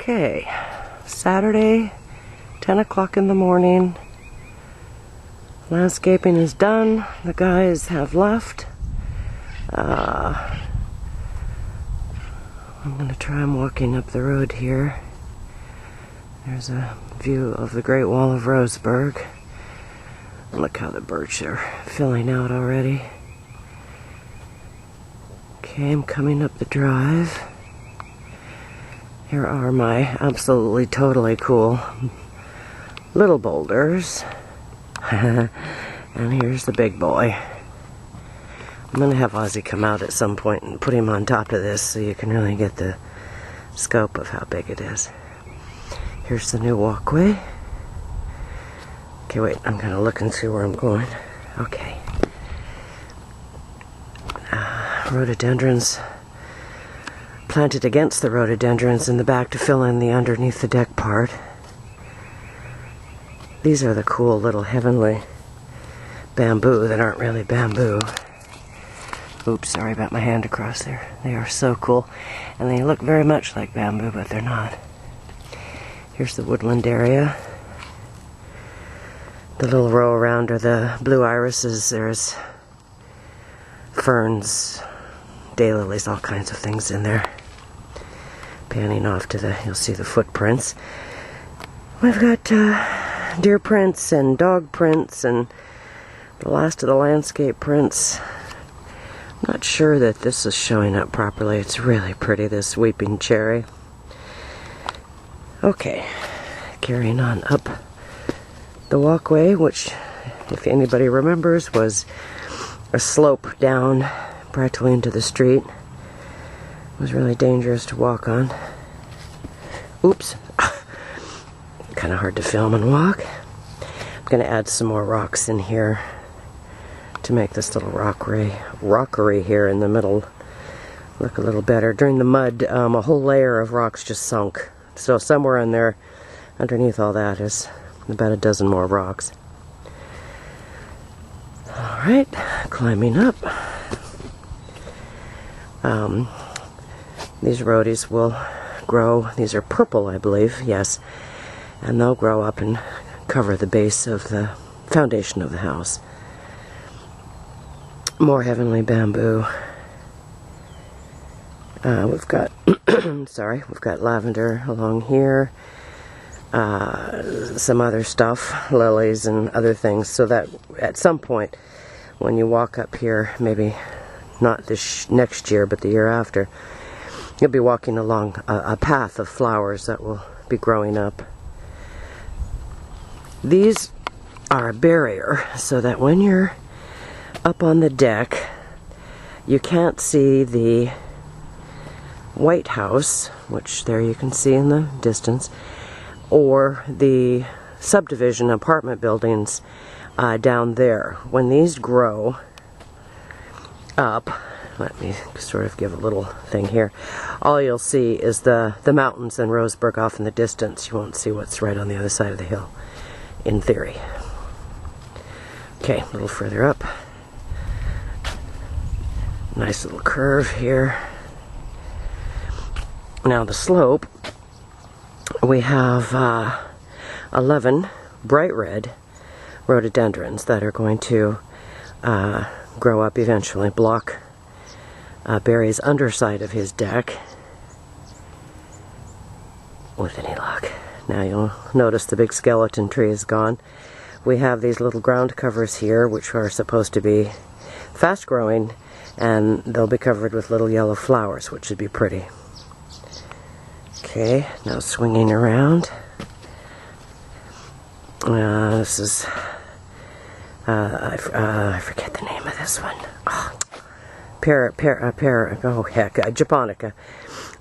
Okay, Saturday, 10 o'clock in the morning. Landscaping is done. The guys have left. I'm going to try and walking up the road here. There's a view of the Great Wall of Roseburg. Look how the birds are filling out already. Okay, I'm coming up the drive. Here are my absolutely totally cool little boulders. And here's the big boy. I'm going to have Ozzy come out at some point and put him on top of this so you can really get the scope of how big it is. Here's the new walkway. Okay, wait, I'm going to look and see where I'm going. Okay. Rhododendrons planted against the rhododendrons in the back to fill in the underneath the deck part. These are the cool little heavenly bamboo that aren't really bamboo. Oops, sorry about my hand across there. They are so cool, and they look very much like bamboo, but they're not. Here's the woodland area. The little row around are the blue irises. There's ferns, daylilies, all kinds of things in there. Panning off to the, you'll see the footprints. We've got deer prints and dog prints and the last of the landscape prints. I'm not sure that this is showing up properly. It's really pretty, this weeping cherry. Okay, carrying on up the walkway, which, if anybody remembers, was a slope down practically into the street. It was really dangerous to walk on. Oops. Kind of hard to film and walk. I'm going to add some more rocks in here to make this little rockery here in the middle look a little better. During the mud, a whole layer of rocks just sunk. So somewhere in there, underneath all that, is about a dozen more rocks. Alright, climbing up. These rhodies will grow. These are purple, I believe, yes. And they'll grow up and cover the base of the foundation of the house. More heavenly bamboo. We've got, sorry, we've got lavender along here. Some other stuff, lilies and other things, so that at some point when you walk up here, maybe not this next year, but the year after, you'll be walking along a path of flowers that will be growing up. These are a barrier so that when you're up on the deck, you can't see the White House, which there you can see in the distance, or the subdivision apartment buildings down there. When these grow up, let me sort of give a little thing here. All you'll see is the mountains and Roseburg off in the distance. You won't see what's right on the other side of the hill, in theory. Okay, a little further up. Nice little curve here. Now the slope, we have 11 bright red rhododendrons that are going to grow up eventually, block Barry's underside of his deck, with any luck. Now you'll notice the big skeleton tree is gone. We have these little ground covers here, which are supposed to be fast growing, and they'll be covered with little yellow flowers, which should be pretty. Okay, now swinging around. This is, I forget the name of this one. Oh, Japonica.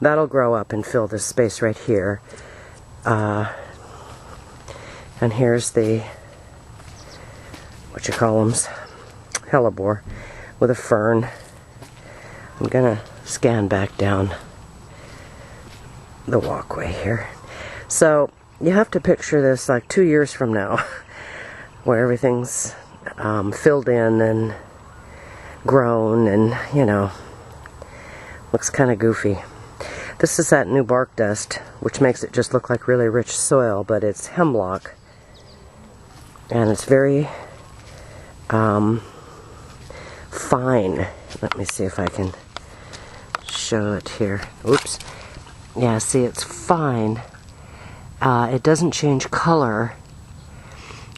That'll grow up and fill this space right here. And here's the, hellebore with a fern. I'm gonna scan back down the walkway here. So you have to picture this like 2 years from now, where everything's filled in and grown and, you know, looks kind of goofy. This is that new bark dust, which makes it just look like really rich soil, but it's hemlock. And it's very fine. Let me see if I can show it here. Oops. Yeah, see, it's fine. It doesn't change color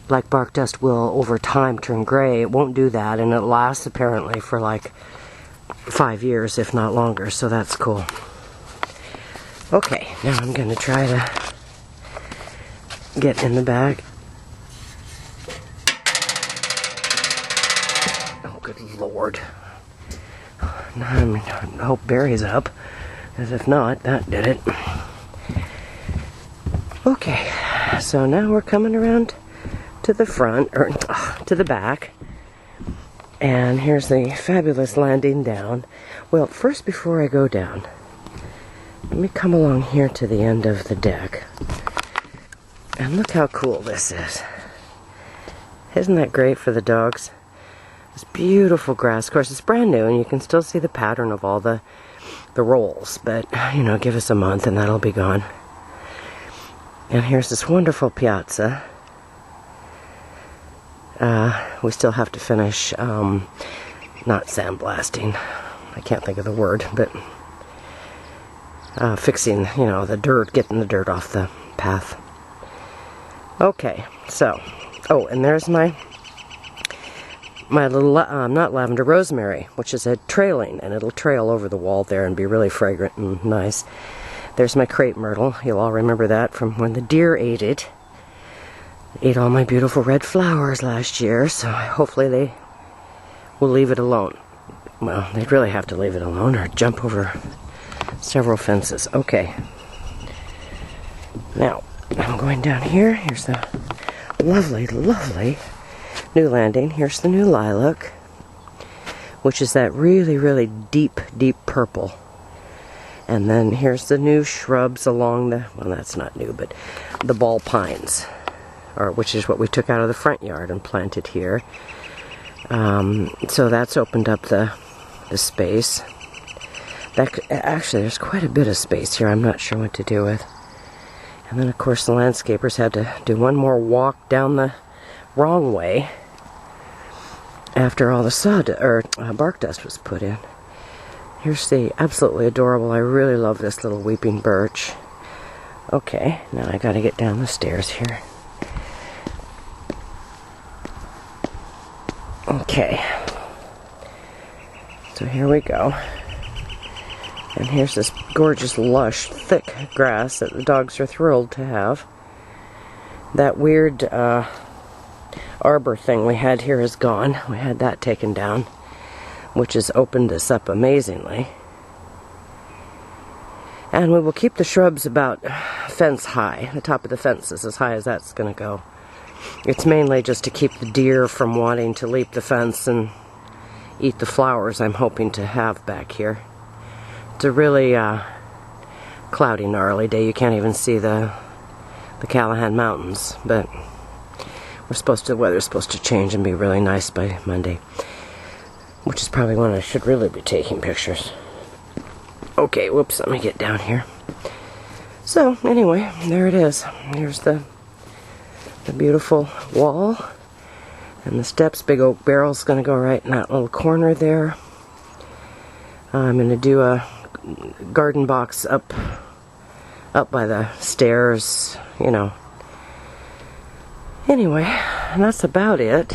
like bark dust will over time turn gray. It won't do that, and it lasts apparently for like 5 years, if not longer, so that's cool. Okay, now I'm going to try to get in the bag. Oh, good Lord. Now I hope Barry's up, because if not, that did it. Okay, so now we're coming around to the front, or to the back. And here's the fabulous landing down. Well, first, before I go down, let me come along here to the end of the deck. And look how cool this is. Isn't that great for the dogs? This beautiful grass. Of course, it's brand new, and you can still see the pattern of all the rolls. But, you know, give us a month and that'll be gone. And here's this wonderful piazza. We still have to finish, not sandblasting. I can't think of the word, but fixing, you know, the dirt, getting the dirt off the path. Okay, so, oh, and there's my little, not lavender, rosemary, which is a trailing, and it'll trail over the wall there and be really fragrant and nice. There's my crepe myrtle. You'll all remember that from when the deer ate it. Ate all my beautiful red flowers last year, so hopefully they will leave it alone. Well, they'd really have to leave it alone or jump over several fences. Okay. Now, I'm going down here. Here's the lovely, lovely new landing. Here's the new lilac, which is that really, really deep, deep purple. And then here's the new shrubs along the, well, that's not new, but the ball pines, or which is what we took out of the front yard and planted here. So that's opened up the space. Actually, there's quite a bit of space here. I'm not sure what to do with. And then, of course, the landscapers had to do one more walk down the wrong way after all the bark dust was put in. Here's the absolutely adorable, I really love this little weeping birch. Okay, now I gotta get down the stairs here. Okay, so here we go. And here's this gorgeous, lush, thick grass that the dogs are thrilled to have. That weird arbor thing we had here is gone. We had that taken down, which has opened this up amazingly. And we will keep the shrubs about fence high. The top of the fence is as high as that's going to go. It's mainly just to keep the deer from wanting to leap the fence and eat the flowers I'm hoping to have back here. It's a really cloudy, gnarly day. You can't even see the Callahan Mountains, but the weather's supposed to change and be really nice by Monday, which is probably when I should really be taking pictures. Okay, whoops, let me get down here. So, anyway, there it is. Here's the beautiful wall, and the steps. Big oak barrel's going to go right in that little corner there. I'm going to do a garden box up by the stairs, you know. Anyway, and that's about it.